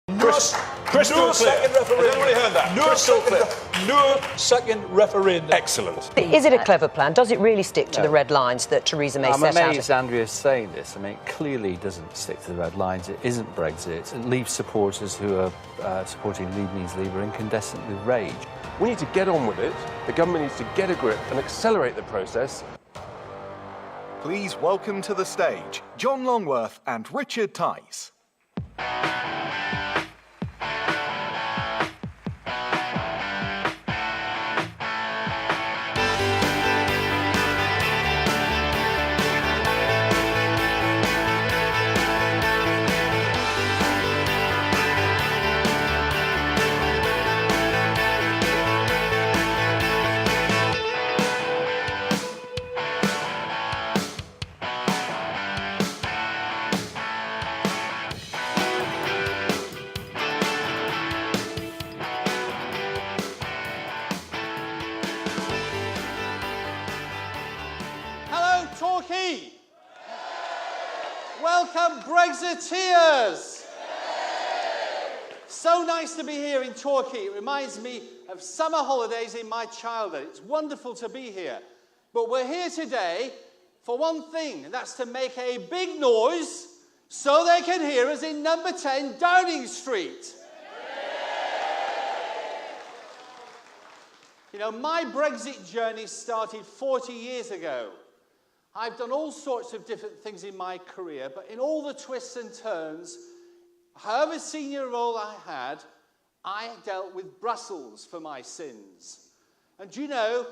Crystal clear. Second referendum. Has everybody heard that? No second referendum. Excellent. Is it a clever plan? Does it really stick to the red lines that Theresa May set out? I'm amazed Andrea's saying this. I mean, it clearly doesn't stick to the red lines. It isn't Brexit. It leaves supporters who are supporting Leave Means Leave are incandescent with rage. We need to get on with it. The government needs to get a grip and accelerate the process. Please welcome to the stage John Longworth and Richard Tice. Hello, Torquay. Welcome, Brexiteers. So nice to be here in Torquay. It reminds me of summer holidays in my childhood. It's wonderful to be here. But we're here today for one thing, and that's to make a big noise so they can hear us in number 10 Downing Street. You know, my Brexit journey started 40 years ago. I've done all sorts of different things in my career, but in all the twists and turns, however senior role I had, I dealt with Brussels for my sins. And you know,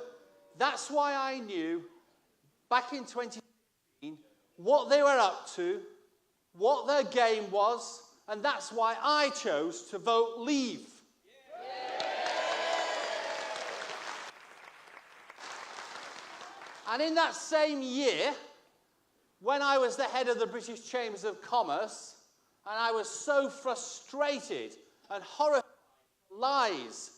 that's why I knew back in 2015 what they were up to, what their game was, and that's why I chose to vote Leave. And in that same year, when I was the head of the British Chambers of Commerce, and I was so frustrated and horrified by the lies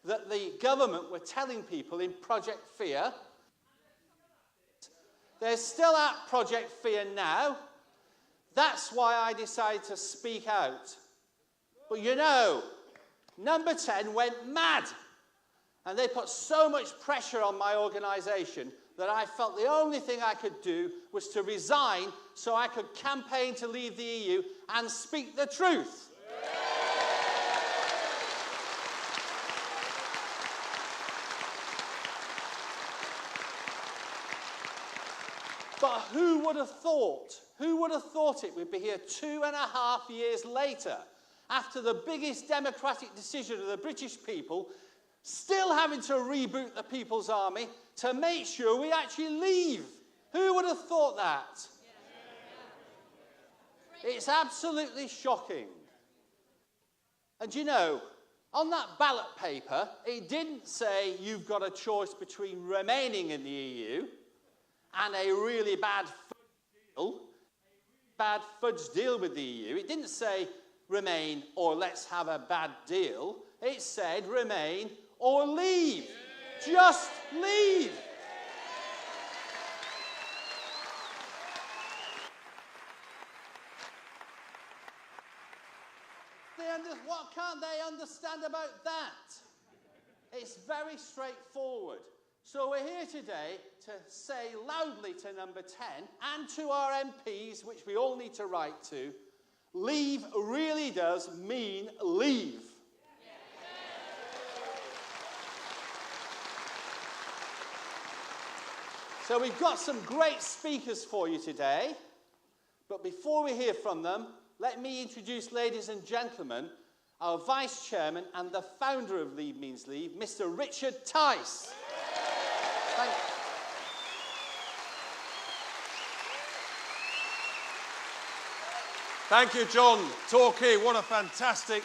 that the government were telling people in Project Fear, they're still at Project Fear now. That's why I decided to speak out. But you know, number 10 went mad. And they put so much pressure on my organisation that I felt the only thing I could do was to resign so I could campaign to leave the EU and speak the truth. But who would have thought? Who would have thought it would be here 2.5 years later, after the biggest democratic decision of the British people, still having to reboot the People's Army to make sure we actually leave? Who would have thought that? It's absolutely shocking. And you know, on that ballot paper, it didn't say you've got a choice between remaining in the EU and a really bad fudge deal with the EU. It didn't say remain or let's have a bad deal. It said remain or leave. Just leave. What can't they understand about that? It's very straightforward. So we're here today to say loudly to number 10 and to our MPs, which we all need to write to, leave really does mean leave. So we've got some great speakers for you today, but before we hear from them, let me introduce, ladies and gentlemen, our Vice Chairman and the founder of Leave Means Leave, Mr. Richard Tice. Thank you, John. Torquay, what a fantastic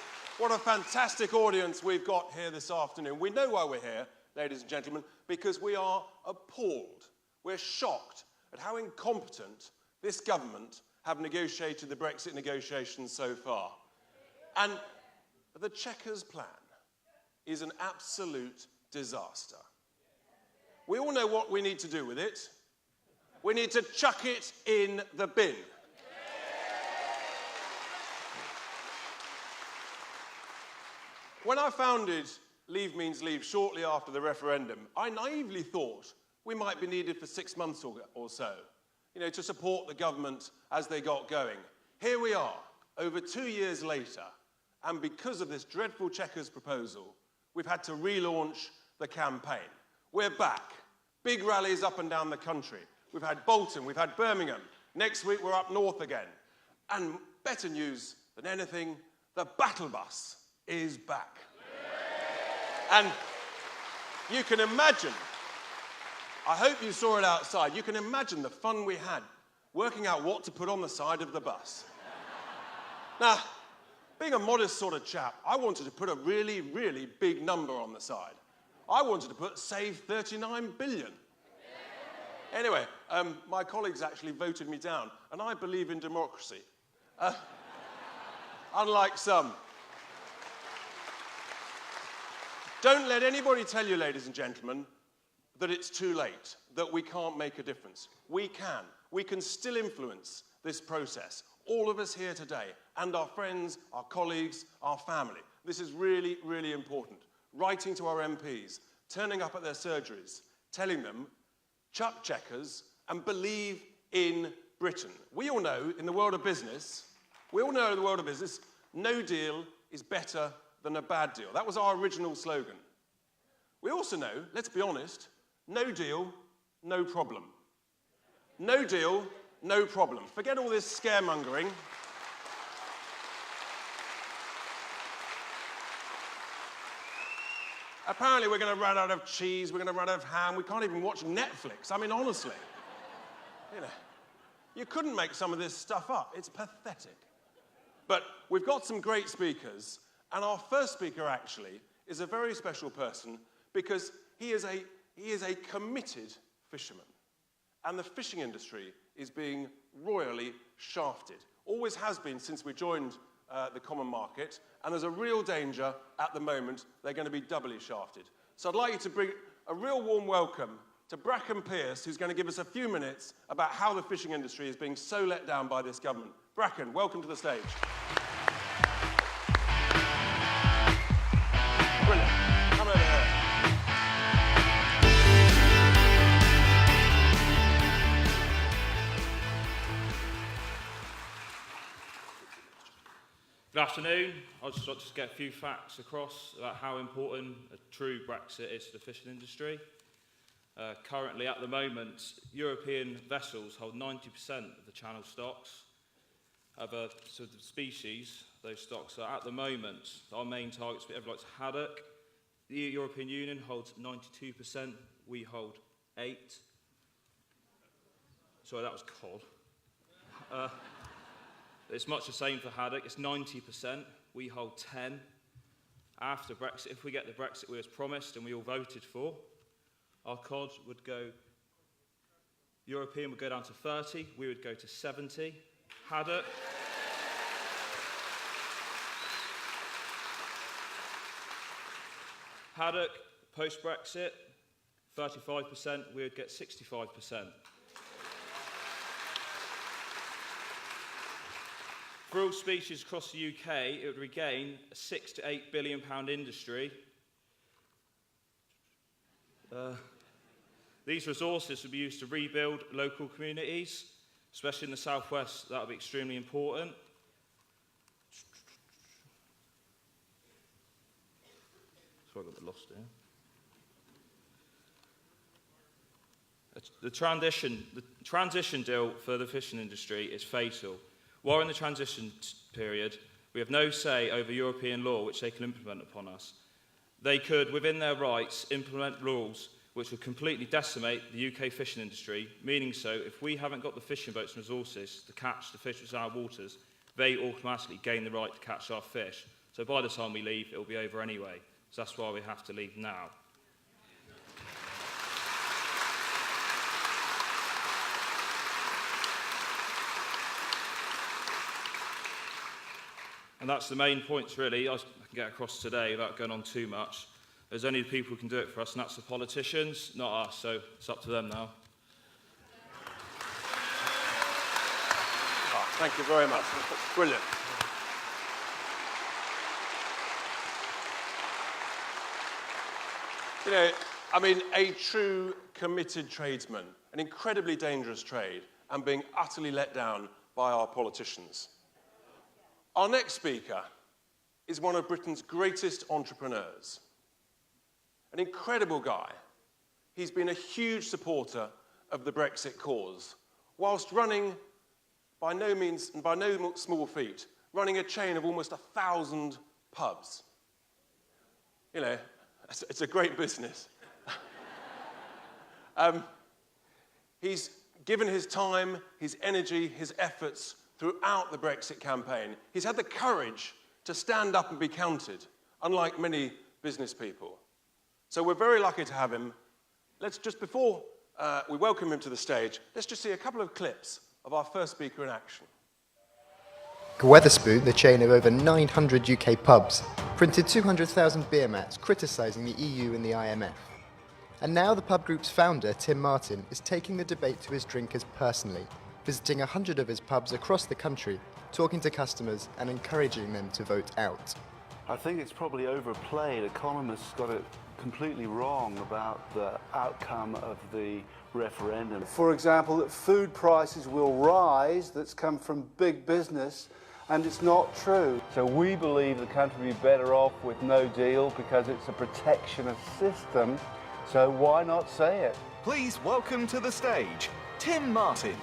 audience we've got here this afternoon. We know why we're here, ladies and gentlemen, because we are appalled. We're shocked at how incompetent this government have negotiated the Brexit negotiations so far. And the Chequers plan is an absolute disaster. We all know what we need to do with it. We need to chuck it in the bin. When I founded Leave Means Leave shortly after the referendum, I naively thought we might be needed for 6 months or so, to support the government as they got going. Here we are, over 2 years later, and because of this dreadful Chequers proposal, we've had to relaunch the campaign. We're back. Big rallies up and down the country. We've had Bolton, we've had Birmingham. Next week, we're up north again. And better news than anything, the battle bus is back. And you can imagine, I hope you saw it outside, you can imagine the fun we had working out what to put on the side of the bus. Now, being a modest sort of chap, I wanted to put a really, really big number on the side. I wanted to put save 39 billion. Anyway, my colleagues actually voted me down, and I believe in democracy. Unlike some. Don't let anybody tell you, ladies and gentlemen, that it's too late, that we can't make a difference. We can. We can still influence this process. All of us here today, and our friends, our colleagues, our family. This is really, really important. Writing to our MPs, turning up at their surgeries, telling them, chuck Chequers and believe in Britain. We all know in the world of business, no deal is better than a bad deal. That was our original slogan. We also know, let's be honest, no deal, no problem. No deal, no problem. Forget all this scaremongering. Apparently we're going to run out of cheese, we're going to run out of ham, we can't even watch Netflix. I mean, honestly. You couldn't make some of this stuff up. It's pathetic. But we've got some great speakers, and our first speaker actually is a very special person because he is a committed fisherman. And the fishing industry is being royally shafted. Always has been since we joined the common market, and there's a real danger at the moment they're going to be doubly shafted. So I'd like you to bring a real warm welcome to Bracken Pearce, who's going to give us a few minutes about how the fishing industry is being so let down by this government. Bracken, welcome to the stage. Brilliant. Come over here. Good afternoon. I'd just like to get a few facts across about how important a true Brexit is to the fishing industry. Currently, at the moment, European vessels hold 90% of the channel stocks. Other sort of species, those stocks are at the moment, our main targets for everyone like haddock. The European Union holds 92%, we hold 8%. Sorry, that was cod. It's much the same for haddock, it's 90%, we hold 10%. After Brexit, if we get the Brexit we was promised and we all voted for, our cod would go, European would go down to 30, we would go to 70. Haddock. Haddock, post-Brexit, 35%, we would get 65%. For all species across the UK, it would regain a £6 to £8 billion industry. These resources would be used to rebuild local communities, especially in the southwest. That would be extremely important. Sorry, I got lost here. The transition deal for the fishing industry is fatal. While in the transition period, we have no say over European law which they can implement upon us. They could, within their rights, implement rules which would completely decimate the UK fishing industry, meaning so if we haven't got the fishing boats and resources to catch the fish within our waters, they automatically gain the right to catch our fish. So by the time we leave, it will be over anyway. So that's why we have to leave now. And that's the main points, really, I can get across today without going on too much. There's only the people who can do it for us, and that's the politicians, not us, so it's up to them now. Oh, thank you very much. Brilliant. You know, I mean, a true committed tradesman, an incredibly dangerous trade, and being utterly let down by our politicians. Our next speaker is one of Britain's greatest entrepreneurs. An incredible guy. He's been a huge supporter of the Brexit cause, whilst running, by no small feat, running a chain of almost 1,000 pubs. You know, it's a great business. He's given his time, his energy, his efforts throughout the Brexit campaign. He's had the courage to stand up and be counted, unlike many business people. So we're very lucky to have him. Let's just, before we welcome him to the stage, let's just see a couple of clips of our first speaker in action. Wetherspoon, the chain of over 900 UK pubs, printed 200,000 beer mats criticising the EU and the IMF. And now the pub group's founder, Tim Martin, is taking the debate to his drinkers personally, visiting 100 of his pubs across the country, talking to customers and encouraging them to vote out. I think it's probably overplayed. Economists got it completely wrong about the outcome of the referendum. For example, that food prices will rise, that's come from big business, and it's not true. So we believe the country would be better off with no deal because it's a protectionist system. So why not say it? Please welcome to the stage, Tim Martin.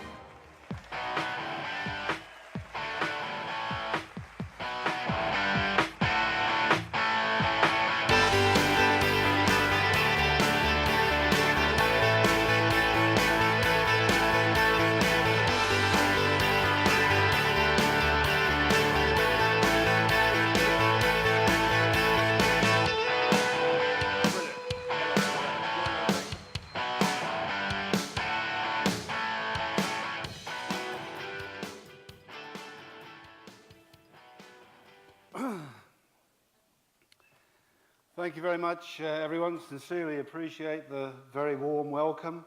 Thank you very much, everyone. Sincerely appreciate the very warm welcome.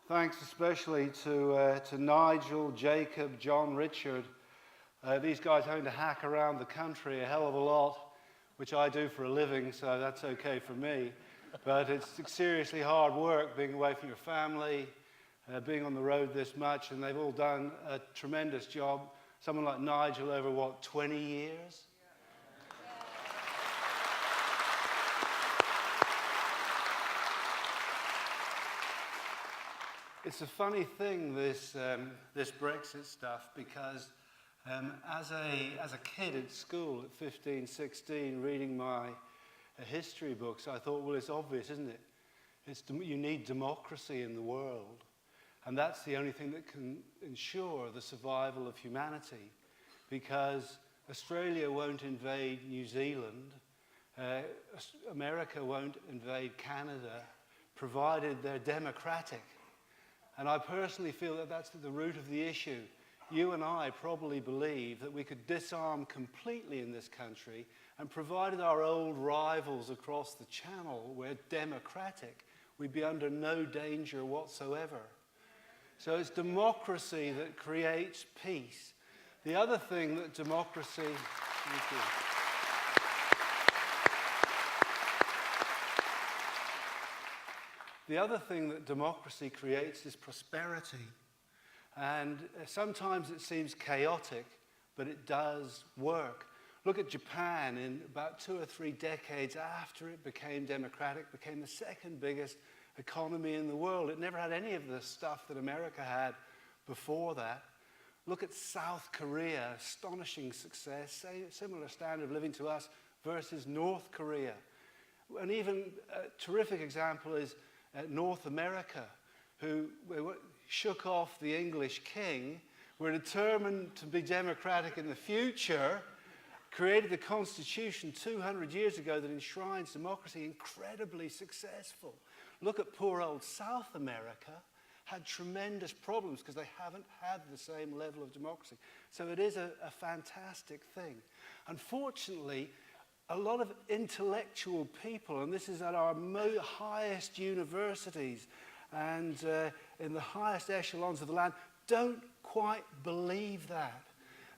Thanks especially to Nigel, Jacob, John, Richard. These guys having to hack around the country a hell of a lot, which I do for a living, so that's okay for me. But it's seriously hard work being away from your family, being on the road this much, and they've all done a tremendous job. Someone like Nigel over, 20 years? It's a funny thing, this Brexit stuff, because as a kid at school at 15, 16, reading my history books, I thought, well, it's obvious, isn't it? You need democracy in the world, and that's the only thing that can ensure the survival of humanity, because Australia won't invade New Zealand, America won't invade Canada, provided they're democratic. And I personally feel that that's at the root of the issue. You and I probably believe that we could disarm completely in this country, and provided our old rivals across the channel were democratic, we'd be under no danger whatsoever. So it's democracy that creates peace. The other thing that democracy... Thank you. The other thing that democracy creates is prosperity. And sometimes it seems chaotic, but it does work. Look at Japan. In about 2 or 3 decades after it became democratic, became the second biggest economy in the world. It never had any of the stuff that America had before that. Look at South Korea, astonishing success, similar standard of living to us versus North Korea. And even a terrific example is North America, who shook off the English king, were determined to be democratic in the future, created the Constitution 200 years ago that enshrines democracy, incredibly successful. Look at poor old South America, had tremendous problems because they haven't had the same level of democracy. So it is a fantastic thing. Unfortunately, a lot of intellectual people, and this is at our highest universities and in the highest echelons of the land, don't quite believe that.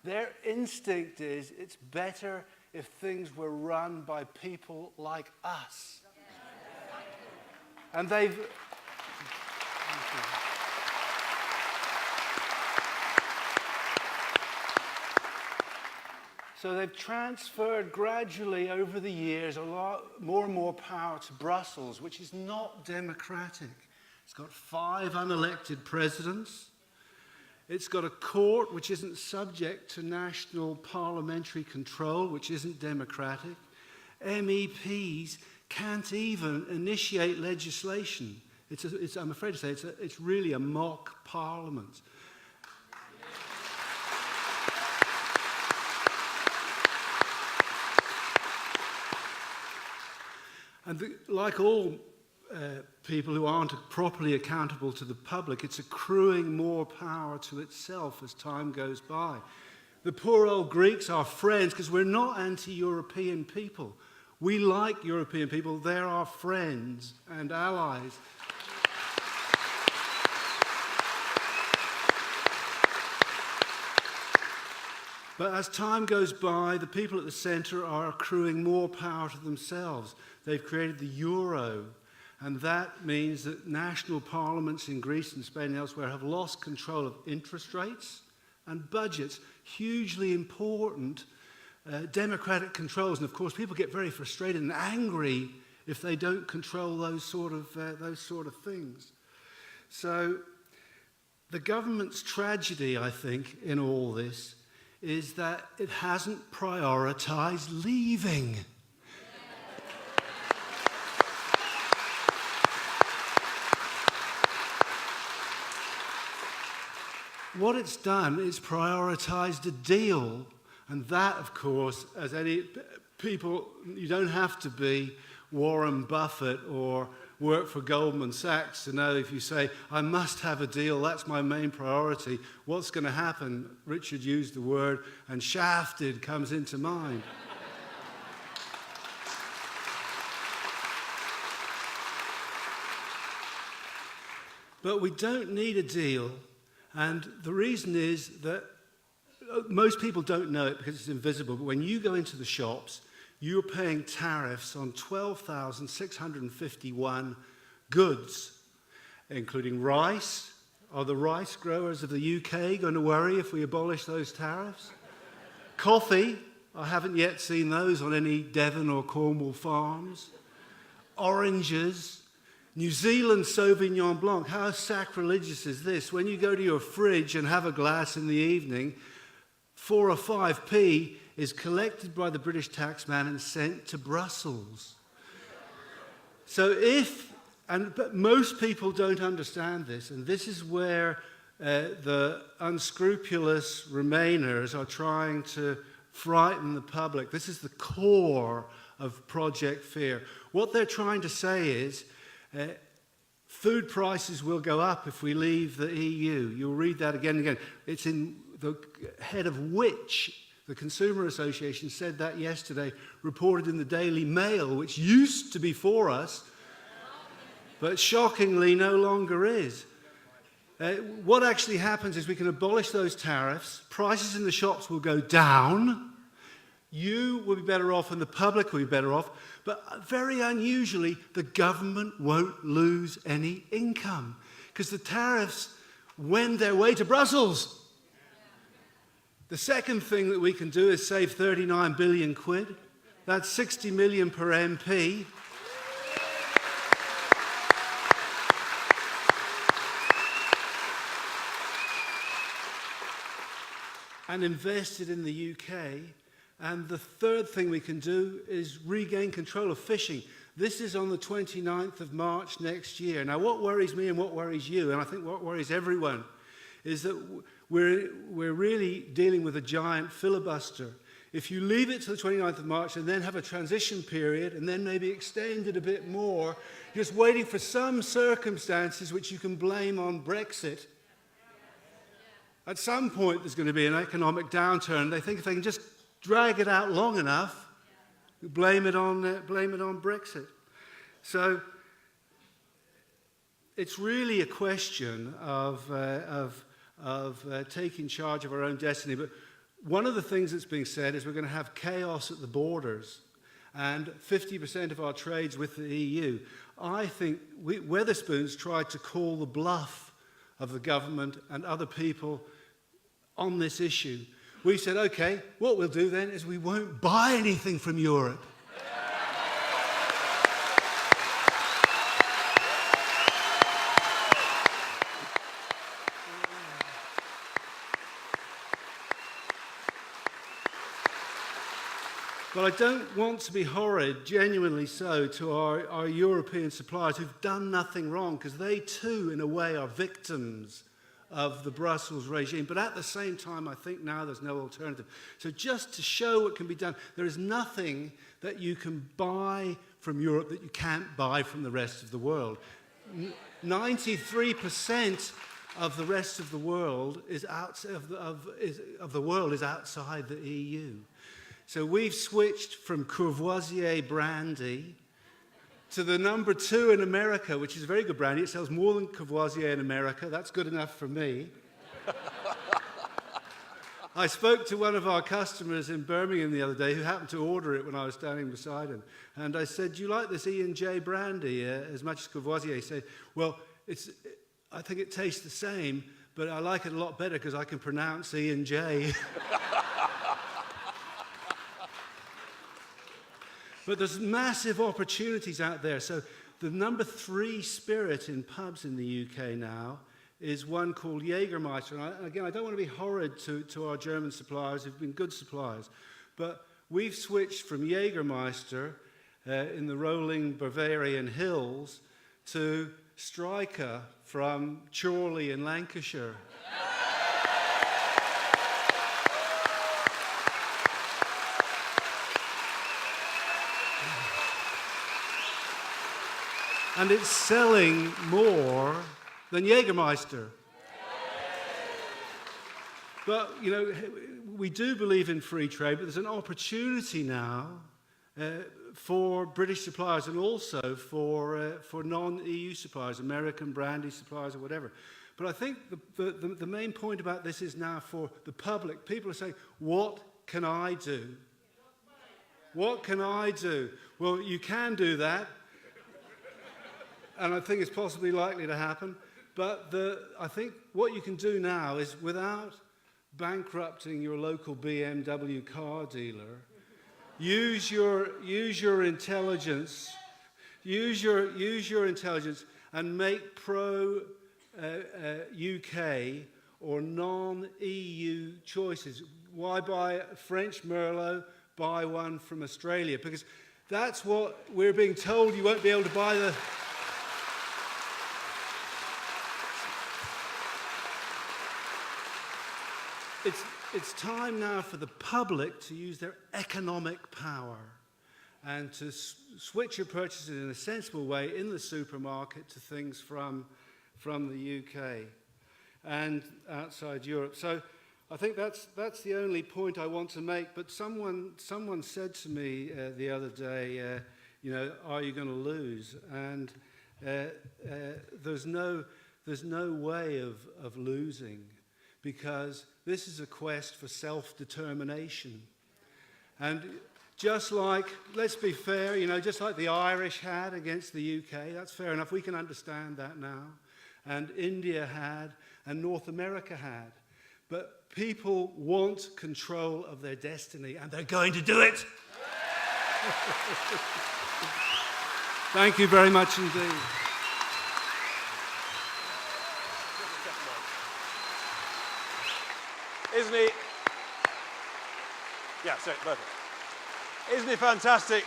Their instinct is it's better if things were run by people like us. And they've... So they've transferred gradually over the years a lot more and more power to Brussels, which is not democratic. It's got 5 unelected presidents. It's got a court which isn't subject to national parliamentary control, which isn't democratic. MEPs can't even initiate legislation. I'm afraid to say it's really a mock parliament. And like all people who aren't properly accountable to the public, it's accruing more power to itself as time goes by. The poor old Greeks are friends because we're not anti-European people. We like European people. They're our friends and allies. But as time goes by, the people at the centre are accruing more power to themselves. They've created the euro, and that means that national parliaments in Greece and Spain and elsewhere have lost control of interest rates and budgets, hugely important democratic controls. And of course, people get very frustrated and angry if they don't control those sort of things. So the government's tragedy, I think, in all this is that it hasn't prioritised leaving. What it's done is prioritised a deal, and that, of course, as any people, you don't have to be Warren Buffett or work for Goldman Sachs to know if you say, I must have a deal, that's my main priority, what's going to happen? Richard used the word, and shafted comes into mind. But we don't need a deal, and the reason is that most people don't know it because it's invisible, but when you go into the shops, you're paying tariffs on 12,651 goods, including rice. Are the rice growers of the UK going to worry if we abolish those tariffs? Coffee, I haven't yet seen those on any Devon or Cornwall farms. Oranges, New Zealand Sauvignon Blanc. How sacrilegious is this? When you go to your fridge and have a glass in the evening, 4 or 5p is collected by the British taxman and sent to Brussels. So but most people don't understand this, and this is where the unscrupulous Remainers are trying to frighten the public. This is the core of Project Fear. What they're trying to say is food prices will go up if we leave the EU. You'll read that again and again. It's in the head of which the Consumer Association said that yesterday, reported in the Daily Mail, which used to be for us, but shockingly no longer is. What actually happens is we can abolish those tariffs, prices in the shops will go down, you will be better off and the public will be better off, but very unusually, the government won't lose any income because the tariffs wend their way to Brussels. The second thing that we can do is save 39 billion quid. That's 60 million per MP. And invested in the UK. And the third thing we can do is regain control of fishing. This is on the 29th of March next year. Now, what worries me and what worries you, and I think what worries everyone, is that we're really dealing with a giant filibuster. If you leave it to the 29th of March and then have a transition period and then maybe extend it a bit more, just waiting for some circumstances which you can blame on Brexit. At some point there's going to be an economic downturn. They think if they can just drag it out long enough, blame it on Brexit. So it's really a question of taking charge of our own destiny. But one of the things that's being said is we're going to have chaos at the borders. and 50% of our trades with the EU. I think Wetherspoons tried to call the bluff of the government and other people on this issue. We said, okay, what we'll do then is we won't buy anything from Europe. But I don't want to be horrid, genuinely so, to our European suppliers who've done nothing wrong, because they too, in a way, are victims of the Brussels regime. But at the same time, I think now there's no alternative. So just to show what can be done, there is nothing that you can buy from Europe that you can't buy from the rest of the world. 93% of the rest of the world is outside is outside the EU. So we've switched from Courvoisier brandy to the number 2 in America, which is a very good brandy. It sells more than Courvoisier in America. That's good enough for me. I spoke to one of our customers in Birmingham the other day who happened to order it when I was standing beside him. And I said, do you like this E&J brandy as much as Courvoisier? He said, well, I think it tastes the same, but I like it a lot better because I can pronounce E&J. But there's massive opportunities out there. So the number 3 spirit in pubs in the UK now is one called Jägermeister. And again, I don't want to be horrid to our German suppliers who've been good suppliers, but we've switched from Jägermeister in the rolling Bavarian hills to Striker from Chorley in Lancashire. And it's selling more than Jägermeister. But, you know, we do believe in free trade, but there's an opportunity now for British suppliers and also for non-EU suppliers, American brandy suppliers or whatever. But I think the main point about this is now for the public. People are saying, what can I do? What can I do? Well, you can do that. And I think it's possibly likely to happen. But I think what you can do now is, without bankrupting your local BMW car dealer, use your intelligence, use your intelligence, and make pro UK or non-EU choices. Why buy a French Merlot? Buy one from Australia, because that's what we're being told. You won't be able to buy the. It's time now for the public to use their economic power and to switch your purchases in a sensible way in the supermarket to things from the UK and outside Europe. So I think that's the only point I want to make. But someone said to me the other day, you know, are you going to lose? And there's no way of losing, because this is a quest for self-determination. And just like, let's be fair, you know, just like the Irish had against the UK, that's fair enough, we can understand that now, and India had, and North America had. But people want control of their destiny, and they're going to do it. Thank you very much indeed. Isn't he? Yeah, sorry, perfect. Isn't he fantastic?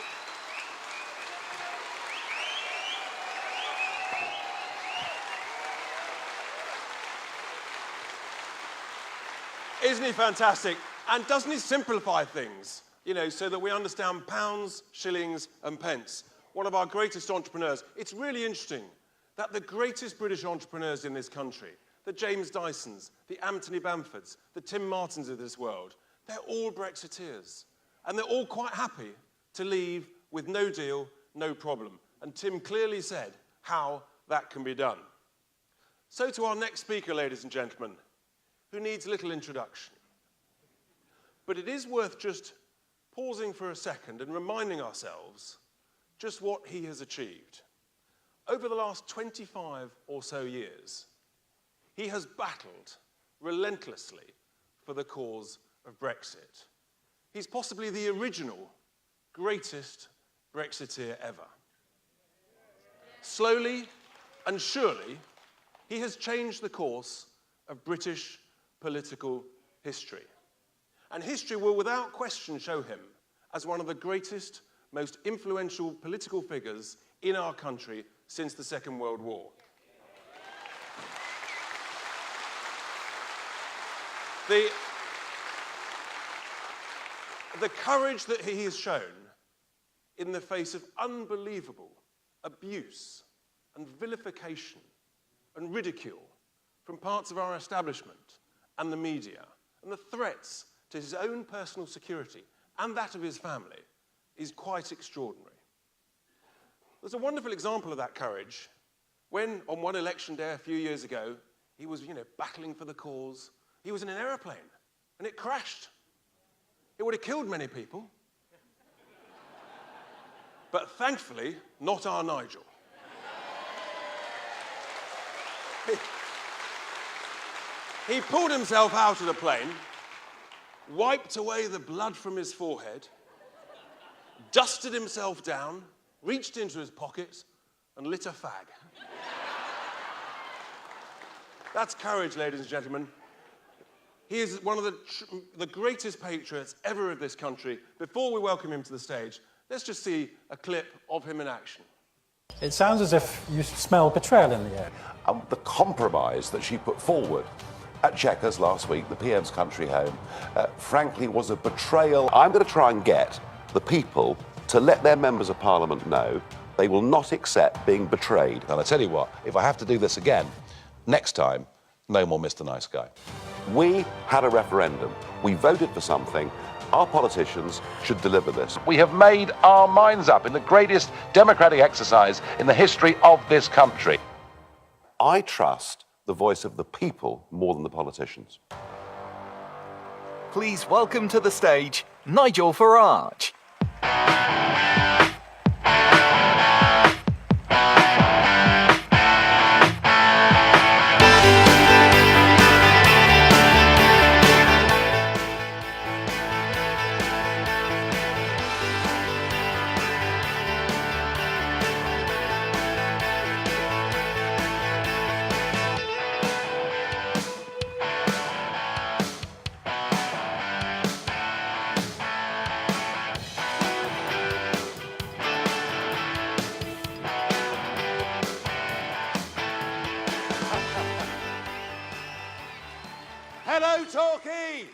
Isn't he fantastic? And doesn't he simplify things, you know, so that we understand pounds, shillings, and pence? One of our greatest entrepreneurs. It's really interesting that the greatest British entrepreneurs in this country, the James Dysons, the Anthony Bamfords, the Tim Martins of this world, they're all Brexiteers. And they're all quite happy to leave with no deal, no problem. And Tim clearly said how that can be done. So to our next speaker, ladies and gentlemen, who needs little introduction. But it is worth just pausing for a second and reminding ourselves just what he has achieved. Over the last 25 or so years, he has battled relentlessly for the cause of Brexit. He's possibly the original greatest Brexiteer ever. Slowly and surely, he has changed the course of British political history. And history will without question show him as one of the greatest, most influential political figures in our country since the Second World War. The courage that he has shown in the face of unbelievable abuse and vilification and ridicule from parts of our establishment and the media, and the threats to his own personal security and that of his family is quite extraordinary. There's a wonderful example of that courage when, on one election day a few years ago, he was, battling for the cause. He was in an aeroplane, and it crashed. It would have killed many people. But thankfully, not our Nigel. He pulled himself out of the plane, wiped away the blood from his forehead, dusted himself down, reached into his pockets, and lit a fag. That's courage, ladies and gentlemen. He is one of the greatest patriots ever of this country. Before we welcome him to the stage, let's just see a clip of him in action. It sounds as if you smell betrayal in the air. The compromise that she put forward at Chequers last week, the PM's country home, frankly was a betrayal. I'm going to try and get the people to let their members of parliament know they will not accept being betrayed. And I tell you what, if I have to do this again, next time, no more Mr. Nice Guy. We had a referendum. We voted for something. Our politicians should deliver this. We have made our minds up in the greatest democratic exercise in the history of this country. I trust the voice of the people more than the politicians. Please welcome to the stage, Nigel Farage. Hello, Torquay!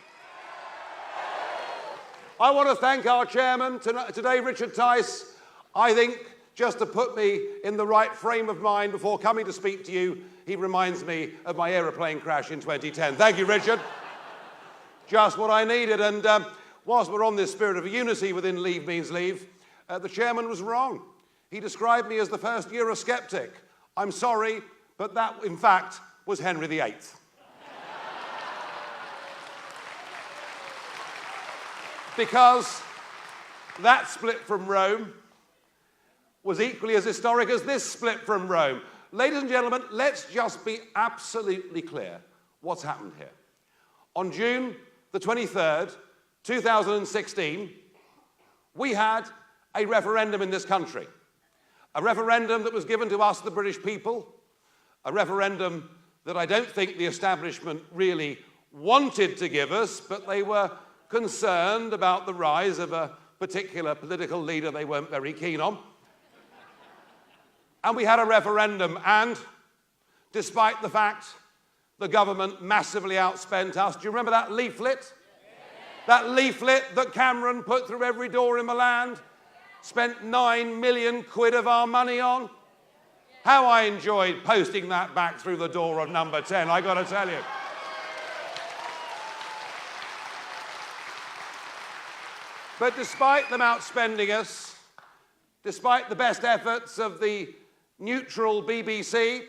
I want to thank our chairman today, Richard Tice. I think, just to put me in the right frame of mind before coming to speak to you, he reminds me of my aeroplane crash in 2010. Thank you, Richard. Just what I needed. And whilst we're on this spirit of unity within Leave Means Leave, the chairman was wrong. He described me as the first Eurosceptic. I'm sorry, but that, in fact, was Henry VIII. Because that split from Rome was equally as historic as this split from Rome. Ladies and gentlemen, let's just be absolutely clear what's happened here. On June the 23rd, 2016, we had a referendum in this country. A referendum that was given to us, the British people. A referendum that I don't think the establishment really wanted to give us, but they were concerned about the rise of a particular political leader they weren't very keen on. And we had a referendum, and despite the fact the government massively outspent us, do you remember that leaflet? That leaflet that Cameron put through every door in the land? Spent 9 million quid of our money on? How I enjoyed posting that back through the door of number 10, I gotta tell you. But despite them outspending us, despite the best efforts of the neutral BBC,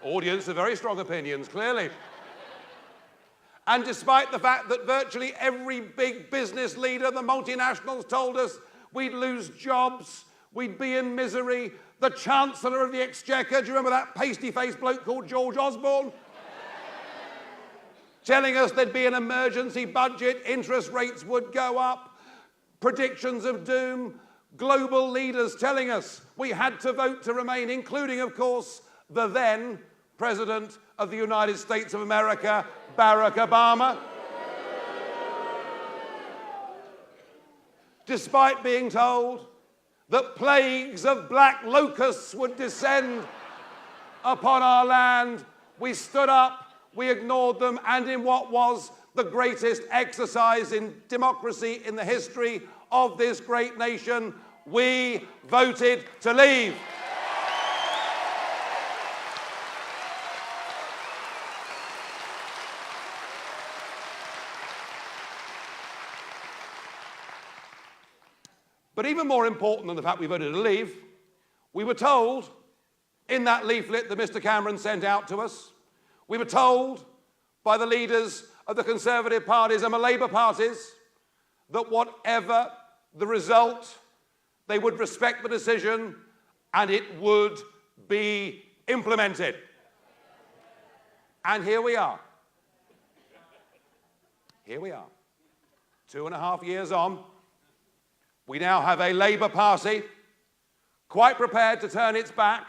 audience have very strong opinions, clearly. And despite the fact that virtually every big business leader, the multinationals, told us we'd lose jobs, we'd be in misery. The Chancellor of the Exchequer, do you remember that pasty-faced bloke called George Osborne? Telling us there'd be an emergency budget, interest rates would go up, predictions of doom, global leaders telling us we had to vote to remain, including, of course, the then President of the United States of America, Barack Obama. Despite being told that plagues of black locusts would descend upon our land, we stood up, we ignored them, and in what was the greatest exercise in democracy in the history of this great nation, we voted to leave. But even more important than the fact we voted to leave, we were told in that leaflet that Mr. Cameron sent out to us, we were told by the leaders of the Conservative parties and the Labour parties that whatever the result, they would respect the decision and it would be implemented. And here we are. Here we are. 2.5 years on. We now have a Labour Party quite prepared to turn its back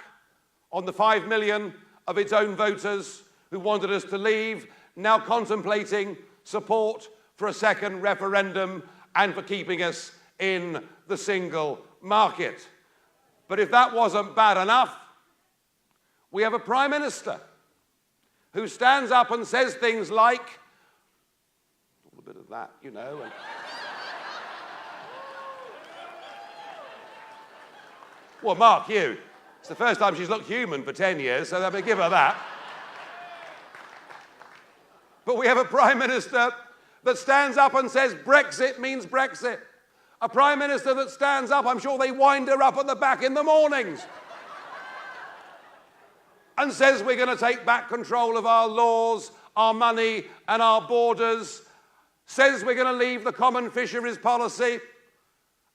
on the 5 million of its own voters who wanted us to leave, now contemplating support for a second referendum and for keeping us in the single market. But if that wasn't bad enough, we have a Prime Minister who stands up and says things like, a little bit of that, you know, and well, Mark, you. It's the first time she's looked human for 10 years, so let me give her that. But we have a Prime Minister that stands up and says Brexit means Brexit. A Prime Minister that stands up, I'm sure they wind her up at the back in the mornings, and says we're going to take back control of our laws, our money, and our borders. Says we're going to leave the common fisheries policy.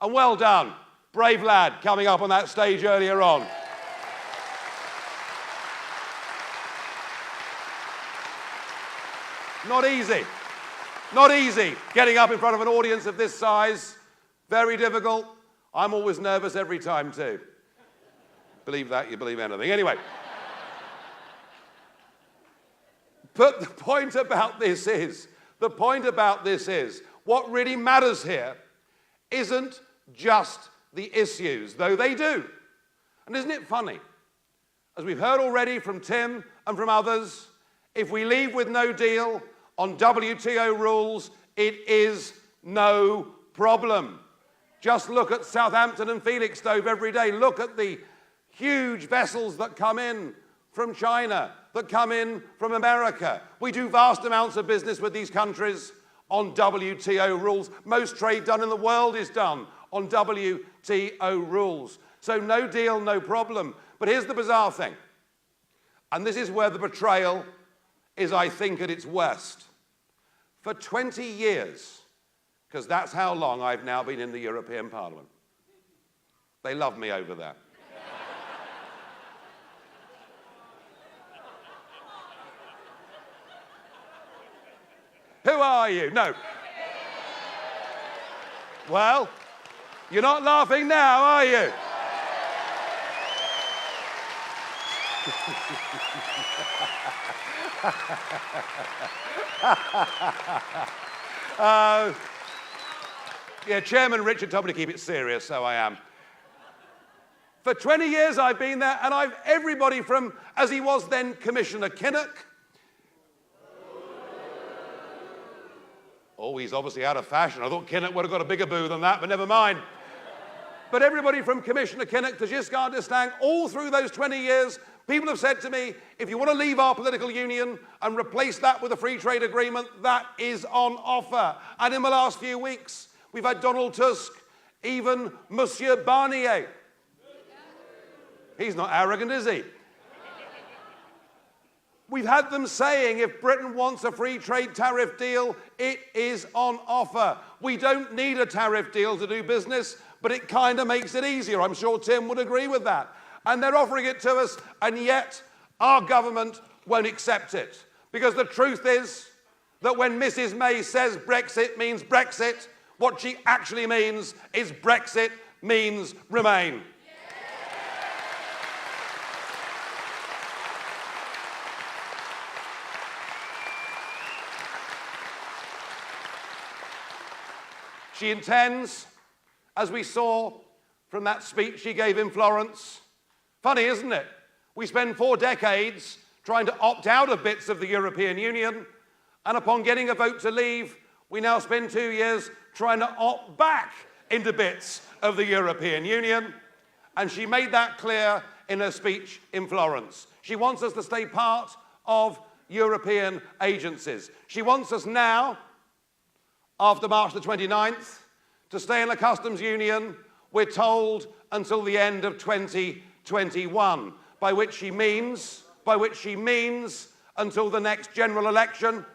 And well done. Brave lad coming up on that stage earlier on. Not easy. Not easy getting up in front of an audience of this size. Very difficult. I'm always nervous every time too. Believe that, you believe anything. Anyway. But the point about this is, what really matters here isn't just the issues, though they do. And isn't it funny? As we've heard already from Tim and from others, if we leave with no deal on WTO rules, it is no problem. Just look at Southampton and Felixstowe every day. Look at the huge vessels that come in from China, that come in from America. We do vast amounts of business with these countries on WTO rules. Most trade done in the world is done on WTO rules. So no deal, no problem. But here's the bizarre thing, and this is where the betrayal is, I think, at its worst. For 20 years, because that's how long I've now been in the European Parliament. They love me over there. Who are you? No. Well, you're not laughing now, are you? Yeah, Chairman Richard told me to keep it serious, so I am. For 20 years I've been there, and everybody from, as he was then Commissioner Kinnock. Oh, he's obviously out of fashion. I thought Kinnock would have got a bigger boo than that, but never mind. But everybody from Commissioner Kinnock to Giscard d'Estaing, all through those 20 years, people have said to me, if you want to leave our political union and replace that with a free trade agreement, that is on offer. And in the last few weeks, we've had Donald Tusk, even Monsieur Barnier. He's not arrogant, is he? We've had them saying if Britain wants a free trade tariff deal, it is on offer. We don't need a tariff deal to do business, but it kind of makes it easier. I'm sure Tim would agree with that. And they're offering it to us, and yet our government won't accept it. Because the truth is that when Mrs. May says Brexit means Brexit, what she actually means is Brexit means Remain. She intends, as we saw from that speech she gave in Florence, funny, isn't it? We spend 4 decades trying to opt out of bits of the European Union, and upon getting a vote to leave, we now spend 2 years trying to opt back into bits of the European Union. And she made that clear in her speech in Florence. She wants us to stay part of European agencies. She wants us now, after March the 29th, to stay in the customs union, we're told, until the end of 2021, by which she means until the next general election,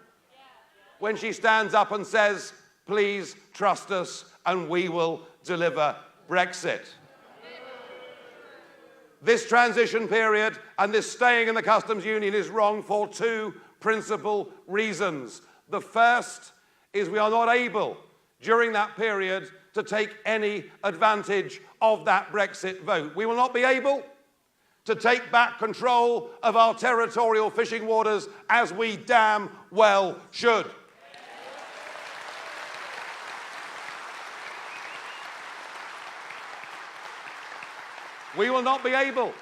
when she stands up and says, please trust us and we will deliver Brexit. This transition period and this staying in the customs union is wrong for 2 principal reasons. The first is we are not able, during that period, to take any advantage of that Brexit vote. We will not be able to take back control of our territorial fishing waters, as we damn well should. We will not be able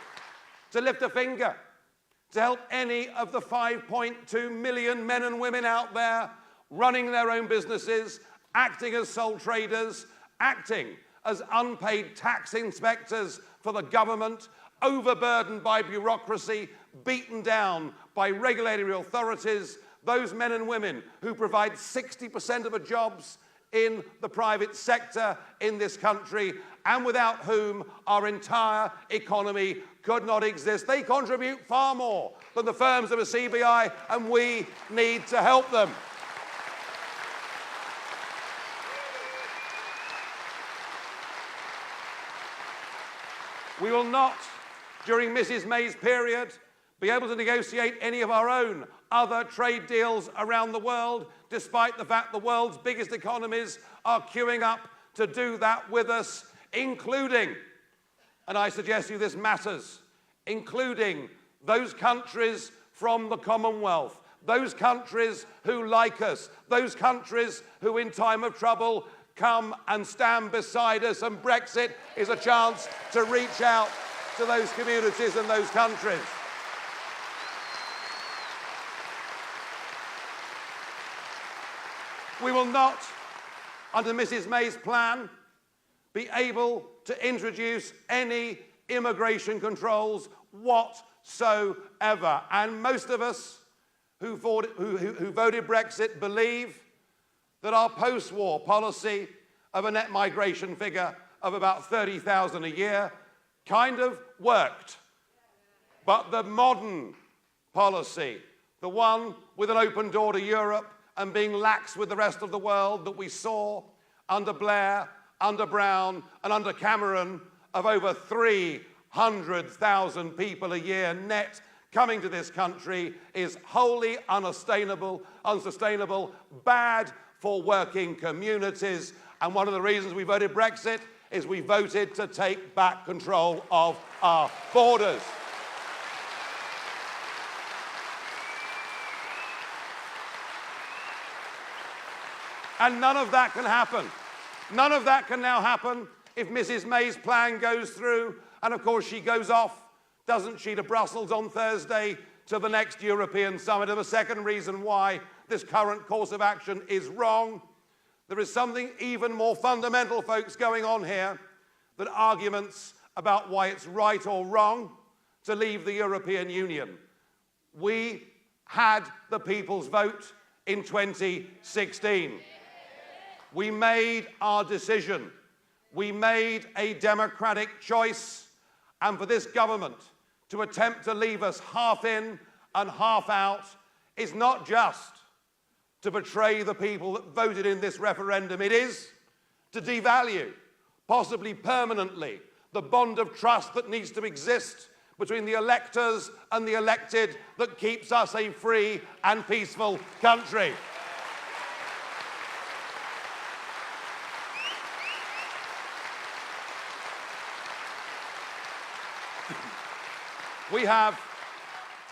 to lift a finger to help any of the 5.2 million men and women out there running their own businesses, acting as sole traders, acting as unpaid tax inspectors for the government, overburdened by bureaucracy, beaten down by regulatory authorities, those men and women who provide 60% of the jobs in the private sector in this country, and without whom our entire economy could not exist. They contribute far more than the firms of a CBI, and we need to help them. We will not, during Mrs. May's period, be able to negotiate any of our own other trade deals around the world, despite the fact the world's biggest economies are queuing up to do that with us, including, and I suggest to you this matters, including those countries from the Commonwealth, those countries who like us, those countries who in time of trouble come and stand beside us, and Brexit is a chance to reach out to those communities and those countries. We will not, under Mrs. May's plan, be able to introduce any immigration controls whatsoever. And most of us who voted Brexit believe that our post-war policy of a net migration figure of about 30,000 a year kind of worked. But the modern policy, the one with an open door to Europe and being lax with the rest of the world that we saw under Blair, under Brown, and under Cameron, of over 300,000 people a year net coming to this country, is wholly unsustainable, bad for working communities. And one of the reasons we voted Brexit is we voted to take back control of our borders. And none of that can happen. None of that can now happen if Mrs. May's plan goes through. And of course she goes off, doesn't she, to Brussels on Thursday to the next European summit. And the second reason why this current course of action is wrong, there is something even more fundamental, folks, going on here than arguments about why it's right or wrong to leave the European Union. We had the people's vote in 2016. We made our decision. We made a democratic choice. And for this government to attempt to leave us half in and half out is not just to betray the people that voted in this referendum. It is to devalue, possibly permanently, the bond of trust that needs to exist between the electors and the elected that keeps us a free and peaceful country. We have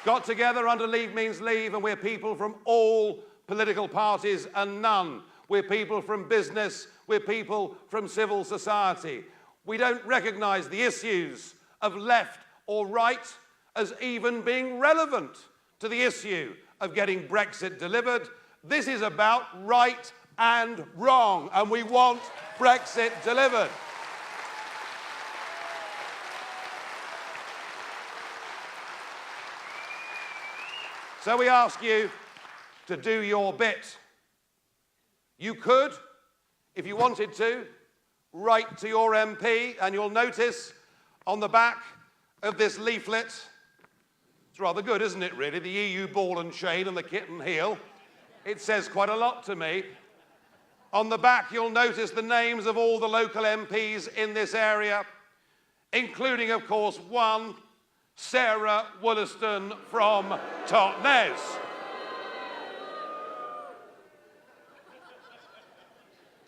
got together under Leave Means Leave, and we're people from all political parties and none. We're people from business, we're people from civil society. We don't recognise the issues of left or right as even being relevant to the issue of getting Brexit delivered. This is about right and wrong, and we want Brexit delivered. So we ask you to do your bit. You could, if you wanted to, write to your MP, and you'll notice on the back of this leaflet, it's rather good, isn't it, really? The EU ball and chain and the kit and heel. It says quite a lot to me. On the back, you'll notice the names of all the local MPs in this area, including, of course, one, Sarah Wollaston from Torquay.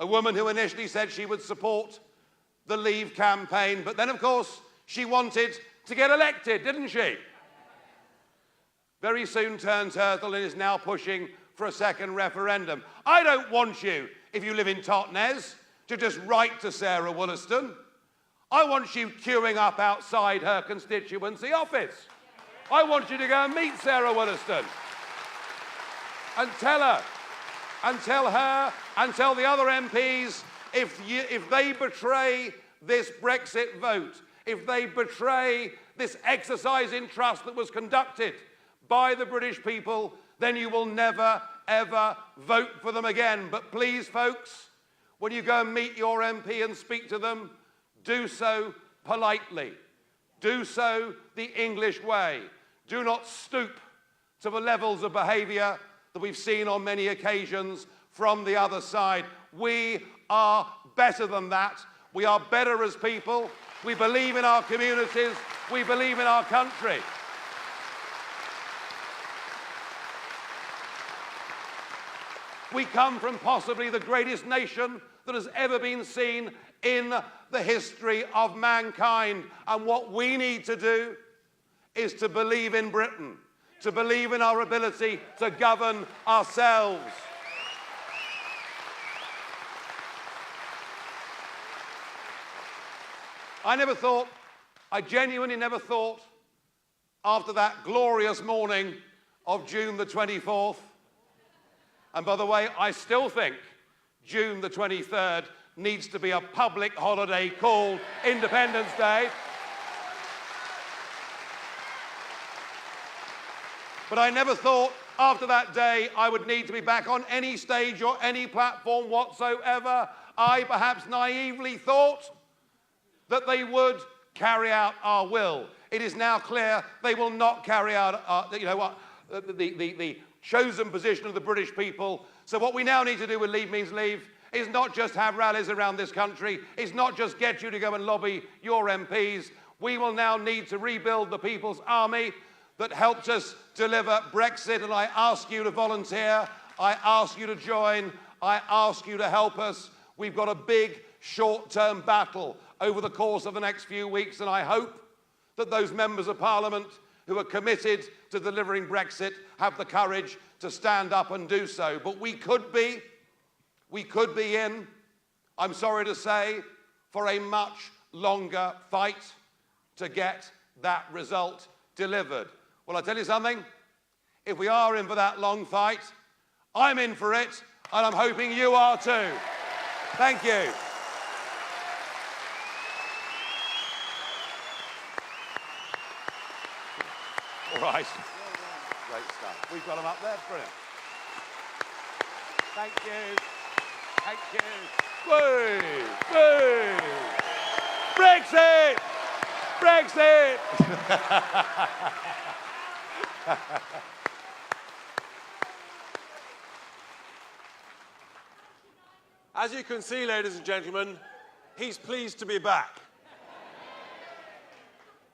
A woman who initially said she would support the Leave campaign, but then, of course, she wanted to get elected, didn't she? Very soon turned turtle and is now pushing for a second referendum. I don't want you, if you live in Totnes, to just write to Sarah Wollaston. I want you queuing up outside her constituency office. I want you to go and meet Sarah Wollaston and tell her, and tell the other MPs, if they betray this Brexit vote, if they betray this exercise in trust that was conducted by the British people, then you will never, ever vote for them again. But please, folks, when you go and meet your MP and speak to them, do so politely. Do so the English way. Do not stoop to the levels of behaviour that we've seen on many occasions from the other side. We are better than that. We are better as people. We believe in our communities. We believe in our country. We come from possibly the greatest nation that has ever been seen in the history of mankind. And what we need to do is to believe in Britain, to believe in our ability to govern ourselves. I genuinely never thought, after that glorious morning of June the 24th, and by the way, I still think June the 23rd needs to be a public holiday called Independence Day. But I never thought after that day I would need to be back on any stage or any platform whatsoever. I perhaps naively thought that they would carry out our will. It is now clear they will not carry out the chosen position of the British people. So what we now need to do with Leave Means Leave is not just have rallies around this country, it's not just get you to go and lobby your MPs. We will now need to rebuild the people's army that helped us deliver Brexit, and I ask you to volunteer, I ask you to join, I ask you to help us. We've got a big short-term battle over the course of the next few weeks, and I hope that those members of Parliament who are committed to delivering Brexit have the courage to stand up and do so. But we could be in, I'm sorry to say, for a much longer fight to get that result delivered. Well, I tell you something, if we are in for that long fight, I'm in for it, and I'm hoping you are too. Thank you. All right. Great stuff. We've got them up there. Brilliant. Thank you. Thank you. Woo! Woo! Brexit! Brexit! As you can see, ladies and gentlemen, he's pleased to be back.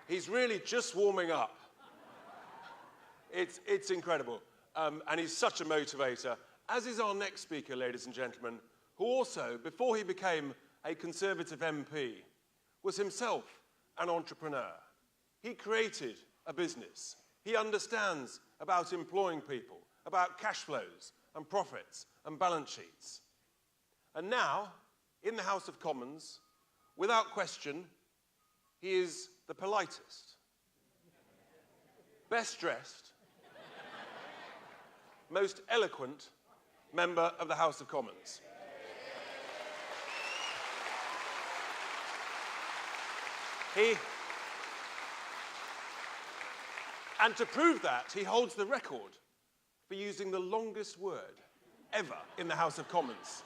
He's really just warming up. It's incredible. And he's such a motivator, as is our next speaker, ladies and gentlemen, who also, before he became a Conservative MP, was himself an entrepreneur. He created a business. He understands about employing people, about cash flows and profits and balance sheets. And now, in the House of Commons, without question, he is the politest, best dressed, most eloquent member of the House of Commons. And to prove that, he holds the record for using the longest word ever in the House of Commons.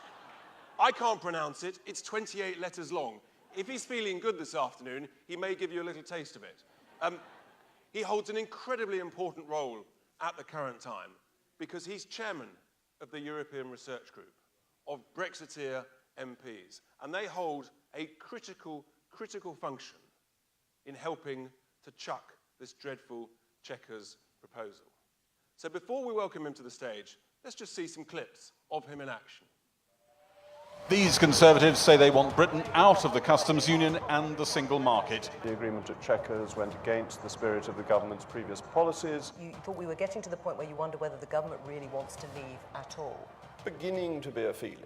I can't pronounce it. It's 28 letters long. If he's feeling good this afternoon, he may give you a little taste of it. He holds an incredibly important role at the current time because he's chairman of the European Research Group of Brexiteer MPs, and they hold a critical function in helping to chuck this dreadful Chequers proposal. So before we welcome him to the stage, let's just see some clips of him in action. These Conservatives say they want Britain out of the customs union and the single market. The agreement at Chequers went against the spirit of the government's previous policies. You thought we were getting to the point where you wonder whether the government really wants to leave at all? Beginning to be a feeling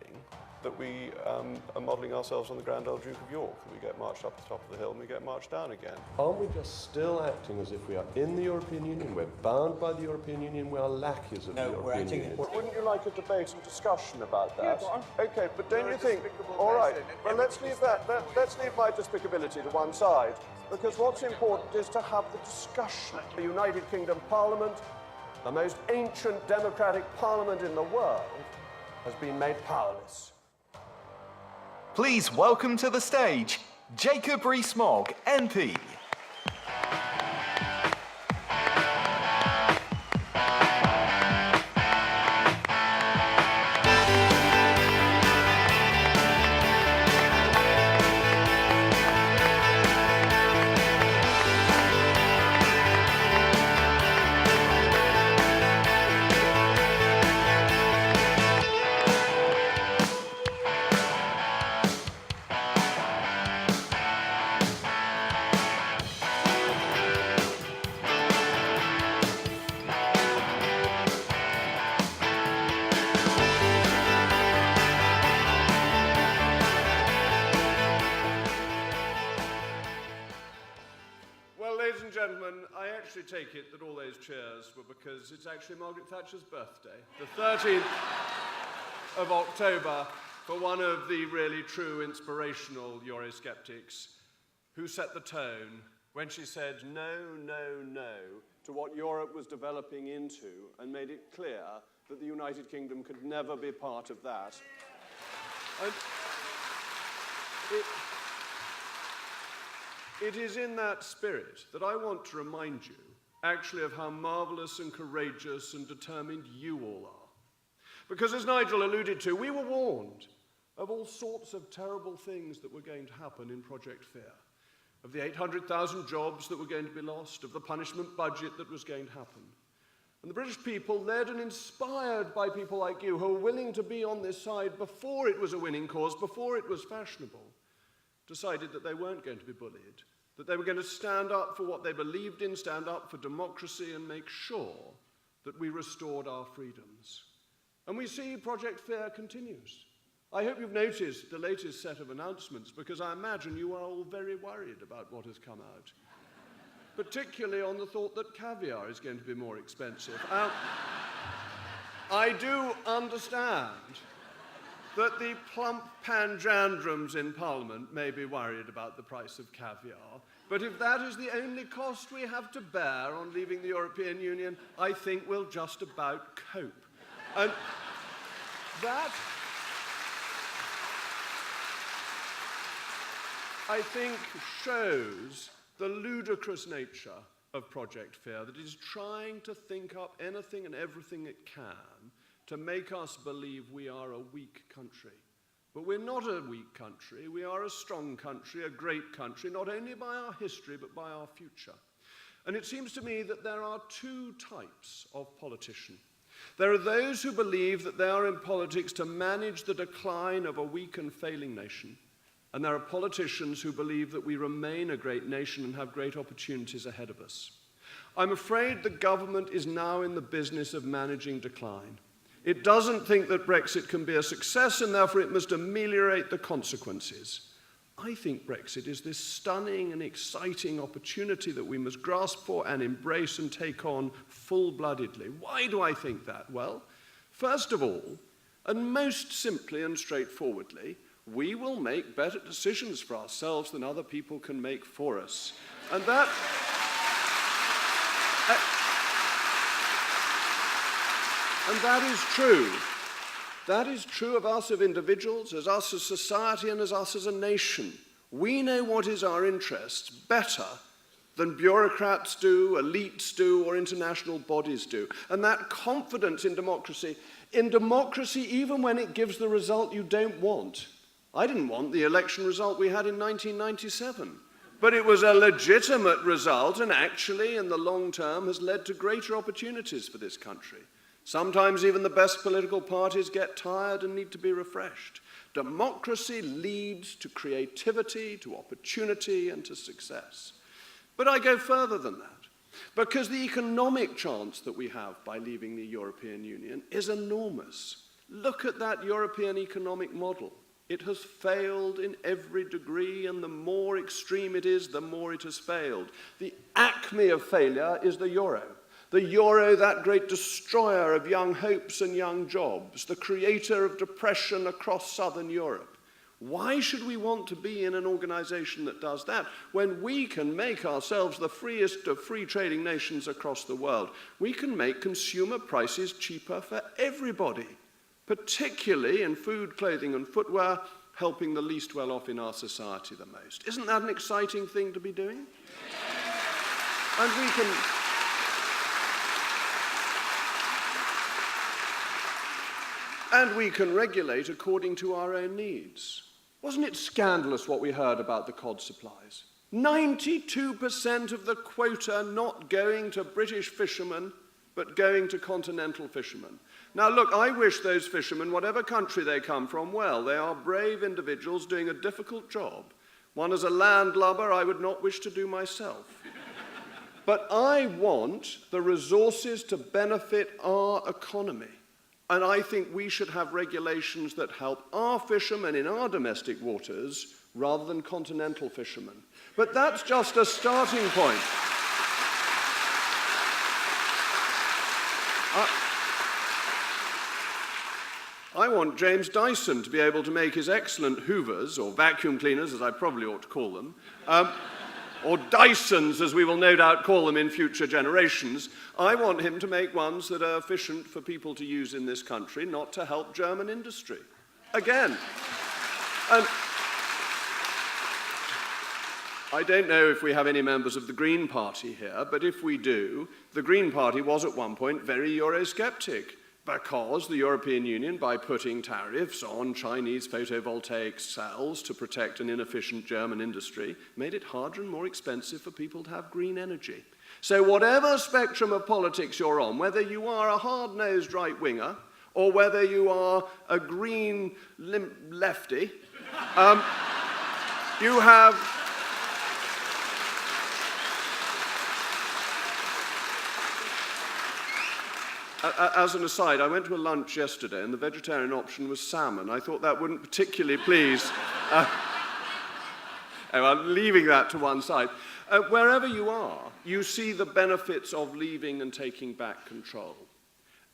that we are modelling ourselves on the Grand Old Duke of York. We get marched up the top of the hill and we get marched down again. Aren't we just still acting as if we are in the European Union, we're bound by the European Union, we are lackeys of the European Union? Wouldn't you like a debate and discussion about that? Yeah, okay, but don't you think... All right, well, let's leave that. Let's leave my despicability to one side, because what's important is to have the discussion. The United Kingdom Parliament, the most ancient democratic parliament in the world, has been made powerless. Please welcome to the stage, Jacob Rees-Mogg, MP. Take it that all those cheers were because it's actually Margaret Thatcher's birthday, the 13th of October, for one of the really true inspirational Eurosceptics who set the tone when she said no, no, no to what Europe was developing into and made it clear that the United Kingdom could never be part of that. And it is in that spirit that I want to remind you actually of how marvellous and courageous and determined you all are. Because as Nigel alluded to, we were warned of all sorts of terrible things that were going to happen in Project Fear, of the 800,000 jobs that were going to be lost, of the punishment budget that was going to happen. And the British people, led and inspired by people like you who were willing to be on this side before it was a winning cause, before it was fashionable, decided that they weren't going to be bullied, that they were going to stand up for what they believed in, stand up for democracy, and make sure that we restored our freedoms. And we see Project Fear continues. I hope you've noticed the latest set of announcements, because I imagine you are all very worried about what has come out, particularly on the thought that caviar is going to be more expensive. I do understand that the plump panjandrums in Parliament may be worried about the price of caviar, but if that is the only cost we have to bear on leaving the European Union, I think we'll just about cope. And that, I think, shows the ludicrous nature of Project Fear that is trying to think up anything and everything it can to make us believe we are a weak country. But we're not a weak country. We are a strong country, a great country, not only by our history, but by our future. And it seems to me that there are two types of politician. There are those who believe that they are in politics to manage the decline of a weak and failing nation. And there are politicians who believe that we remain a great nation and have great opportunities ahead of us. I'm afraid the government is now in the business of managing decline. It doesn't think that Brexit can be a success, and therefore it must ameliorate the consequences. I think Brexit is this stunning and exciting opportunity that we must grasp for and embrace and take on full-bloodedly. Why do I think that? Well, first of all, and most simply and straightforwardly, we will make better decisions for ourselves than other people can make for us. And that... And that is true. That is true of us as individuals, as us as society, and as us as a nation. We know what is our interests better than bureaucrats do, elites do, or international bodies do. And that confidence in democracy, even when it gives the result you don't want. I didn't want the election result we had in 1997. But it was a legitimate result, and actually, in the long term, has led to greater opportunities for this country. Sometimes even the best political parties get tired and need to be refreshed. Democracy leads to creativity, to opportunity, and to success. But I go further than that, because the economic chance that we have by leaving the European Union is enormous. Look at that European economic model. It has failed in every degree, and the more extreme it is, the more it has failed. The acme of failure is the euro. The euro, that great destroyer of young hopes and young jobs, the creator of depression across southern Europe. Why should we want to be in an organization that does that when we can make ourselves the freest of free trading nations across the world? We can make consumer prices cheaper for everybody, particularly in food, clothing, and footwear, helping the least well off in our society the most. Isn't that an exciting thing to be doing? And we can regulate according to our own needs. Wasn't it scandalous what we heard about the cod supplies? 92% of the quota not going to British fishermen, but going to continental fishermen. Now look, I wish those fishermen, whatever country they come from, well. They are brave individuals doing a difficult job. One as a landlubber I would not wish to do myself. But I want the resources to benefit our economy. And I think we should have regulations that help our fishermen in our domestic waters rather than continental fishermen. But that's just a starting point. I want James Dyson to be able to make his excellent hoovers, or vacuum cleaners, as I probably ought to call them, or Dysons, as we will no doubt call them in future generations. I want him to make ones that are efficient for people to use in this country, not to help German industry. Again. And I don't know if we have any members of the Green Party here, but if we do, the Green Party was at one point very Eurosceptic, because the European Union, by putting tariffs on Chinese photovoltaic cells to protect an inefficient German industry, made it harder and more expensive for people to have green energy. So whatever spectrum of politics you're on, whether you are a hard-nosed right-winger or whether you are a green lefty, you have... As an aside, I went to a lunch yesterday and the vegetarian option was salmon. I thought that wouldn't particularly please. I'm leaving that to one side. Wherever you are, you see the benefits of leaving and taking back control.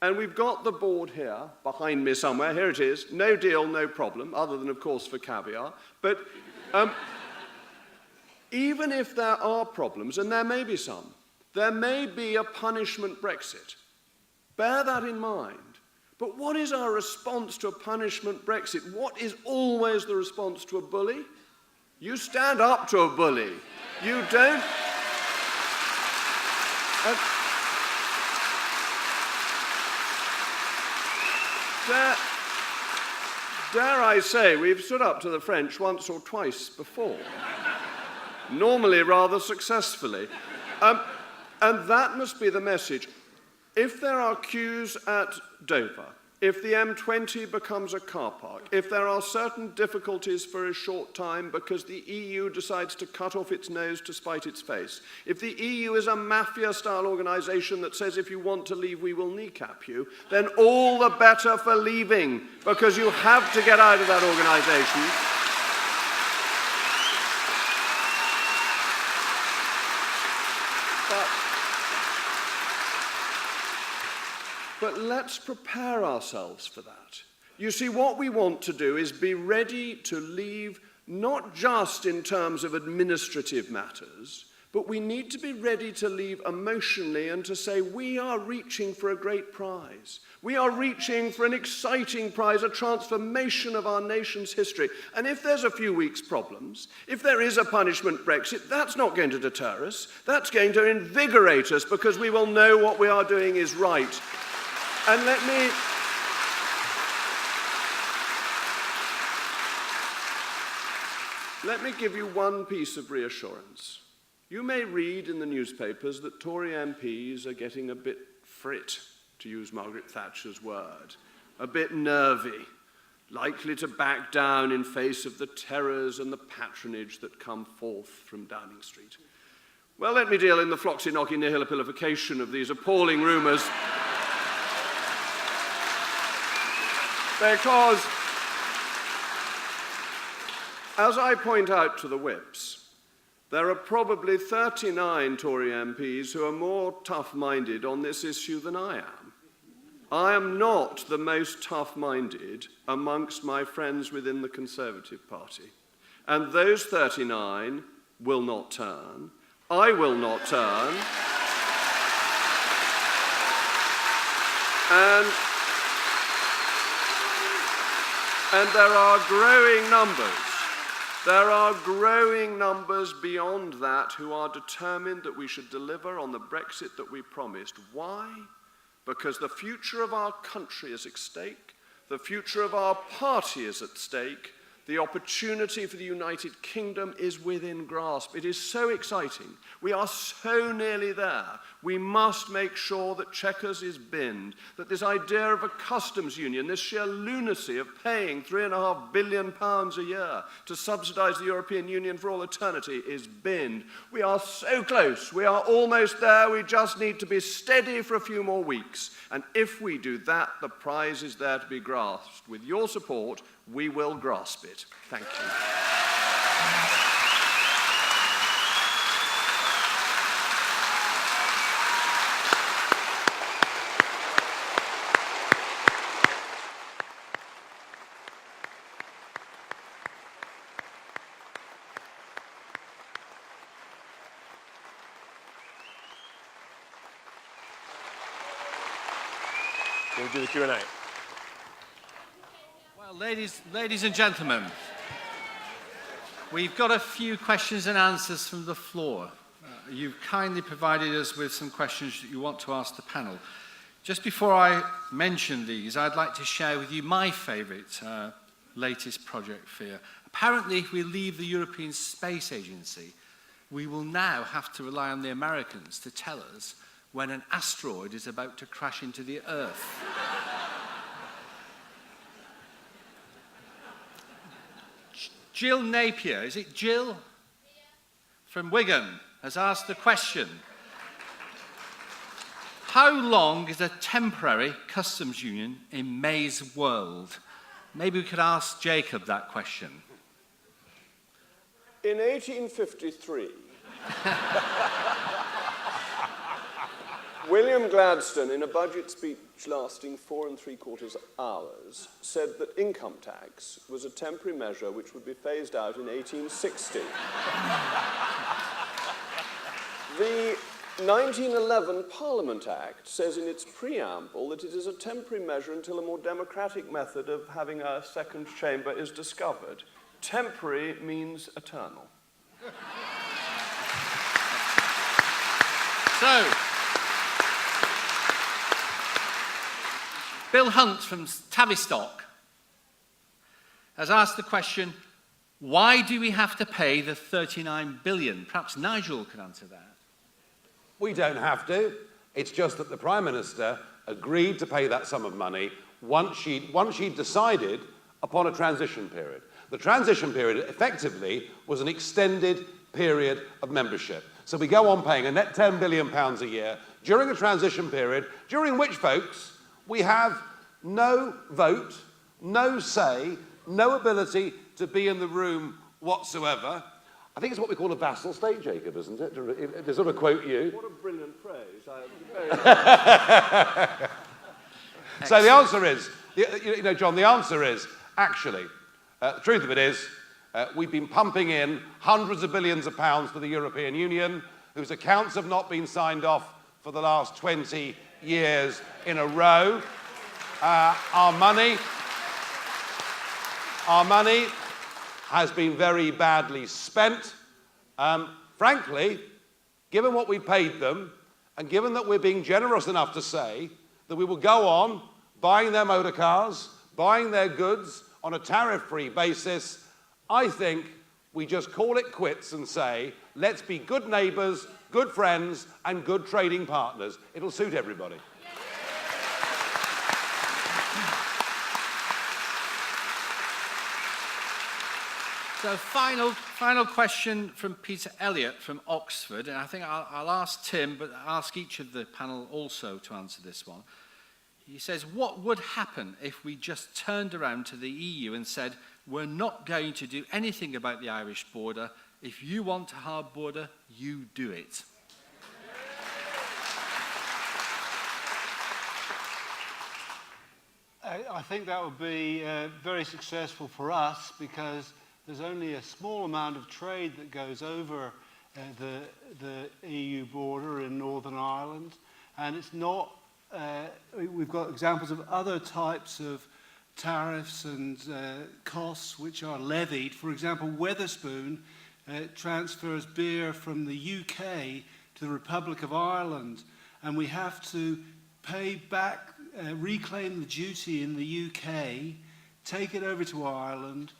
And we've got the board here, behind me somewhere. Here it is. No deal, no problem, other than, of course, for caviar. But even if there are problems, and there may be some, there may be a punishment Brexit. Bear that in mind. But what is our response to a punishment Brexit? What is always the response to a bully? You stand up to a bully. You don't... Dare I say, we've stood up to the French once or twice before, normally rather successfully. And that must be the message. If there are queues at Dover, if the M20 becomes a car park, if there are certain difficulties for a short time because the EU decides to cut off its nose to spite its face, if the EU is a mafia-style organisation that says if you want to leave, we will kneecap you, then all the better for leaving, because you have to get out of that organisation. But let's prepare ourselves for that. You see, what we want to do is be ready to leave, not just in terms of administrative matters, but we need to be ready to leave emotionally and to say, we are reaching for a great prize. We are reaching for an exciting prize, a transformation of our nation's history. And if there's a few weeks' problems, if there is a punishment Brexit, that's not going to deter us. That's going to invigorate us, because we will know what we are doing is right. And let me give you one piece of reassurance. You may read in the newspapers that Tory MPs are getting a bit frit, to use Margaret Thatcher's word, a bit nervy, likely to back down in face of the terrors and the patronage that come forth from Downing Street. Well, let me deal in the floxy-knocky nihilopilification of these appalling rumours. Because, as I point out to the whips, there are probably 39 Tory MPs who are more tough-minded on this issue than I am. I am not the most tough-minded amongst my friends within the Conservative Party. And those 39 will not turn. I will not turn. And there are growing numbers. There are growing numbers beyond that who are determined that we should deliver on the Brexit that we promised. Why? Because the future of our country is at stake. The future of our party is at stake. The opportunity for the United Kingdom is within grasp. It is so exciting. We are so nearly there. We must make sure that Chequers is binned, that this idea of a customs union, this sheer lunacy of paying £3.5 billion a year to subsidise the European Union for all eternity, is binned. We are so close. We are almost there. We just need to be steady for a few more weeks. And if we do that, the prize is there to be grasped. With your support, we will grasp it. Thank you. We'll do the Q&A. Well, ladies and gentlemen, we've got a few questions and answers from the floor. You've kindly provided us with some questions that you want to ask the panel. Just before I mention these, I'd like to share with you my favourite latest project fear. Apparently, if we leave the European Space Agency, we will now have to rely on the Americans to tell us when an asteroid is about to crash into the Earth. Jill Napier, is it Jill? From Wigan, has asked the question. How long is a temporary customs union in May's world? Maybe we could ask Jacob that question. In 1853, William Gladstone, in a budget speech lasting 4 3/4 hours, said that income tax was a temporary measure which would be phased out in 1860. The 1911 Parliament Act says in its preamble that it is a temporary measure until a more democratic method of having a second chamber is discovered. Temporary means eternal. So, Bill Hunt from Tavistock has asked the question, why do we have to pay the 39 billion? Perhaps Nigel could answer that. We don't have to. It's just that the Prime Minister agreed to pay that sum of money once she'd decided upon a transition period. The transition period effectively was an extended period of membership. So we go on paying a net £10 billion a year during a transition period, during which, folks, we have no vote, no say, no ability to be in the room whatsoever. I think it's what we call a vassal state, Jacob, isn't it? To sort of quote you. What a brilliant phrase. So the answer is, you know, John, the answer is, actually, the truth of it is, we've been pumping in hundreds of billions of pounds to the European Union, whose accounts have not been signed off for the last 20 years in a row. Our money has been very badly spent. Frankly, given what we paid them, and given that we're being generous enough to say that we will go on buying their motor cars, buying their goods on a tariff-free basis, I think we just call it quits and say, let's be good neighbours, good friends, and good trading partners. It'll suit everybody. So final question from Peter Elliott from Oxford, and I think I'll ask Tim, but ask each of the panel also to answer this one. He says, what would happen if we just turned around to the EU and said, we're not going to do anything about the Irish border. If you want a hard border, you do it. I think that would be very successful for us because there's only a small amount of trade that goes over the EU border in Northern Ireland, and it's not. We've got examples of other types of tariffs and costs which are levied. For example, Wetherspoon transfers beer from the UK to the Republic of Ireland, and we have to pay back, reclaim the duty in the UK, take it over to Ireland,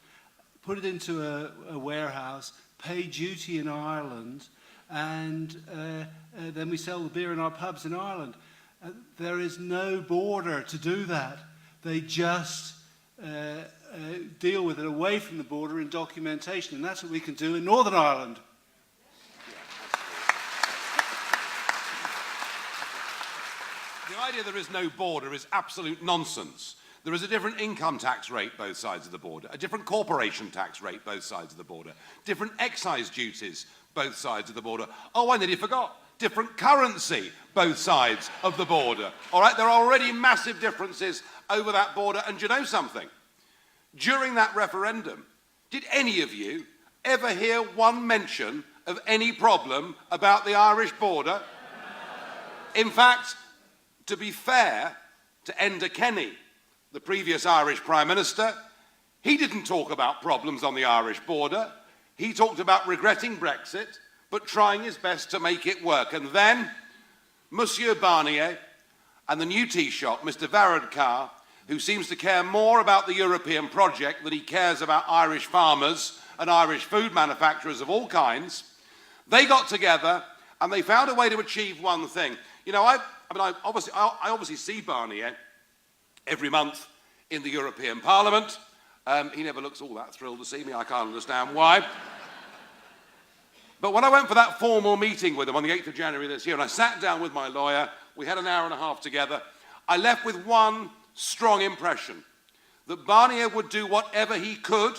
put it into a warehouse, pay duty in Ireland, and then we sell the beer in our pubs in Ireland. There is no border to do that. They just deal with it away from the border in documentation, and that's what we can do in Northern Ireland. The idea there is no border is absolute nonsense. There is a different income tax rate both sides of the border, a different corporation tax rate both sides of the border, different excise duties both sides of the border. Oh, I nearly forgot. Different currency both sides of the border. All right, there are already massive differences over that border. And do you know something? During that referendum, did any of you ever hear one mention of any problem about the Irish border? In fact, to be fair to Enda Kenny, the previous Irish Prime Minister, he didn't talk about problems on the Irish border. He talked about regretting Brexit, but trying his best to make it work. And then Monsieur Barnier and the new Taoiseach, Mr Varadkar, who seems to care more about the European project than he cares about Irish farmers and Irish food manufacturers of all kinds, they got together and they found a way to achieve one thing. You know, I obviously see Barnier every month in the European Parliament. He never looks all that thrilled to see me. I can't understand why. But when I went for that formal meeting with him on the 8th of January this year, and I sat down with my lawyer, we had an hour and a half together, I left with one strong impression, that Barnier would do whatever he could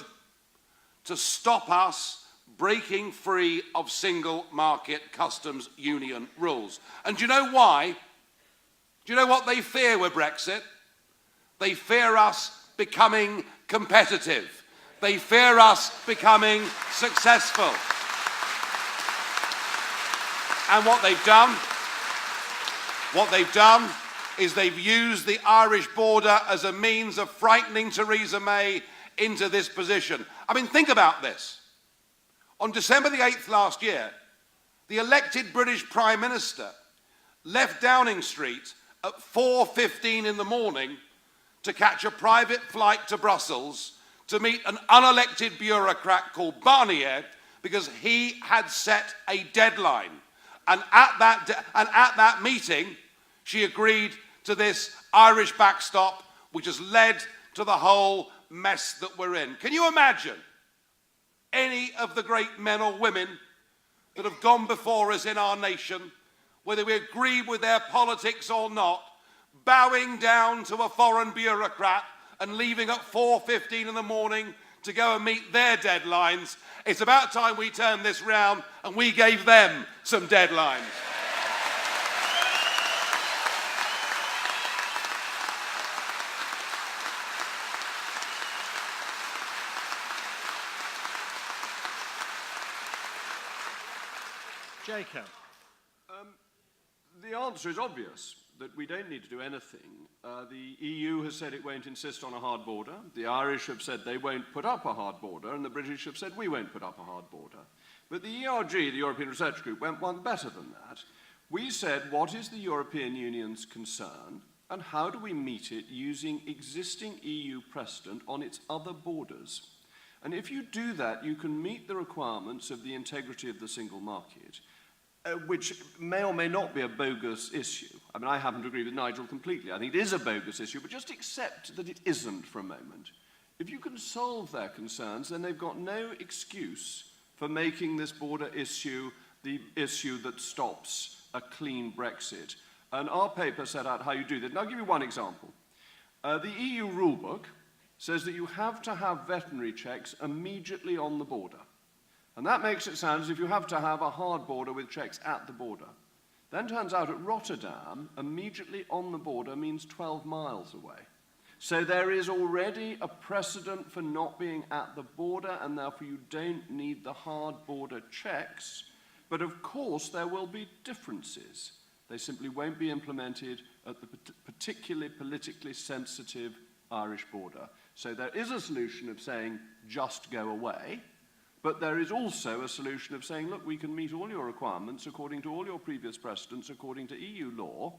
to stop us breaking free of single market customs union rules. And do you know why? Do you know what they fear with Brexit? They fear us becoming competitive. They fear us becoming successful. And what they've done is they've used the Irish border as a means of frightening Theresa May into this position. I mean, think about this. On December the 8th last year, the elected British Prime Minister left Downing Street at 4:15 in the morning to catch a private flight to Brussels to meet an unelected bureaucrat called Barnier because he had set a deadline. And at that meeting, she agreed to this Irish backstop, which has led to the whole mess that we're in. Can you imagine any of the great men or women that have gone before us in our nation, whether we agree with their politics or not, bowing down to a foreign bureaucrat and leaving at 4:15 in the morning to go and meet their deadlines? It's about time we turned this round and we gave them some deadlines. Jacob. The answer is obvious, that we don't need to do anything. The EU has said it won't insist on a hard border. The Irish have said they won't put up a hard border, and the British have said we won't put up a hard border. But the ERG, the European Research Group, went one better than that. We said, what is the European Union's concern, and how do we meet it using existing EU precedent on its other borders? And if you do that, you can meet the requirements of the integrity of the single market, which may or may not be a bogus issue. I mean, I happen to agree with Nigel completely. I think it is a bogus issue, but just accept that it isn't for a moment. If you can solve their concerns, then they've got no excuse for making this border issue the issue that stops a clean Brexit. And our paper set out how you do that. And I'll give you one example. The EU rulebook says that you have to have veterinary checks immediately on the border. And that makes it sound as if you have to have a hard border with checks at the border. Then turns out at Rotterdam, immediately on the border means 12 miles away. So there is already a precedent for not being at the border, and therefore you don't need the hard border checks. But of course there will be differences. They simply won't be implemented at the particularly politically sensitive Irish border. So there is a solution of saying, just go away. But there is also a solution of saying, look, we can meet all your requirements according to all your previous precedents, according to EU law,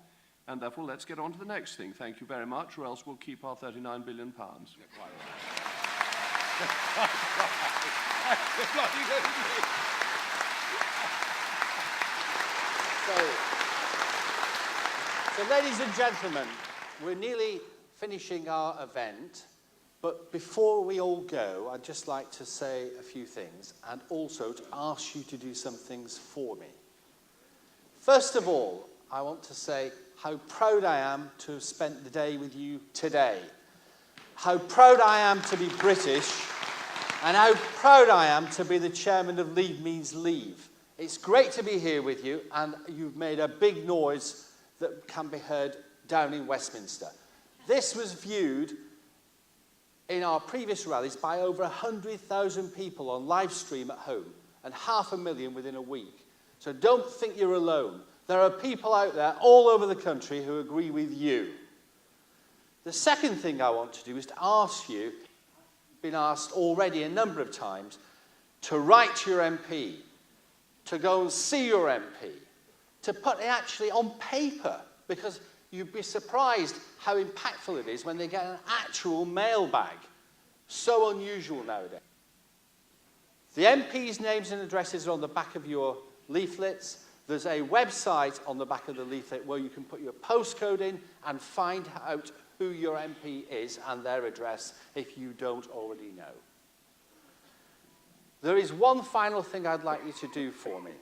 and therefore let's get on to the next thing. Thank you very much, or else we'll keep our £39 billion. So, ladies and gentlemen, we're nearly finishing our event. But before we all go, I'd just like to say a few things and also to ask you to do some things for me. First of all, I want to say how proud I am to have spent the day with you today. How proud I am to be British, and how proud I am to be the chairman of Leave Means Leave. It's great to be here with you, and you've made a big noise that can be heard down in Westminster. This was viewed in our previous rallies by over 100,000 people on live stream at home, and 500,000 within a week. So don't think you're alone. There are people out there all over the country who agree with you. The second thing I want to do is to ask you, been asked already a number of times, to write to your MP, to go and see your MP, to put it actually on paper, because you'd be surprised how impactful it is when they get an actual mailbag. So unusual nowadays. The MP's names and addresses are on the back of your leaflets. There's a website on the back of the leaflet where you can put your postcode in and find out who your MP is and their address if you don't already know. There is one final thing I'd like you to do for me.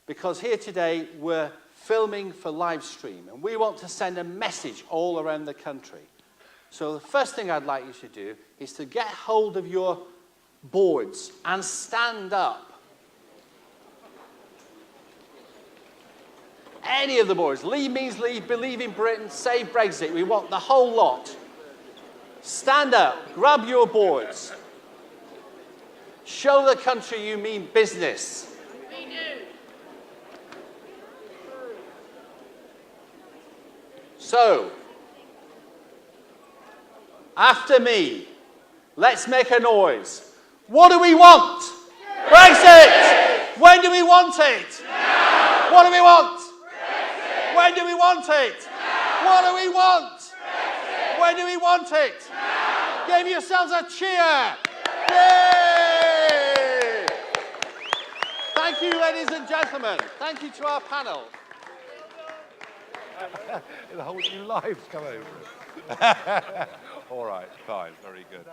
Because here today we're filming for live stream, and we want to send a message all around the country. So the first thing I'd like you to do is to get hold of your boards and stand up. Any of the boards. Leave Means Leave, Believe in Britain, Save Brexit. We want the whole lot. Stand up, grab your boards. Show the country you mean business. We do. So, after me, let's make a noise. What do we want? Brexit! When do we want it? Now! What do we want? Brexit! When do we want it? Now! What do we want? Brexit! When do we want it? Now. Give yourselves a cheer. Yay! Thank you, ladies and gentlemen. Thank you to our panel. The whole new lives come over it. All right, fine, very good.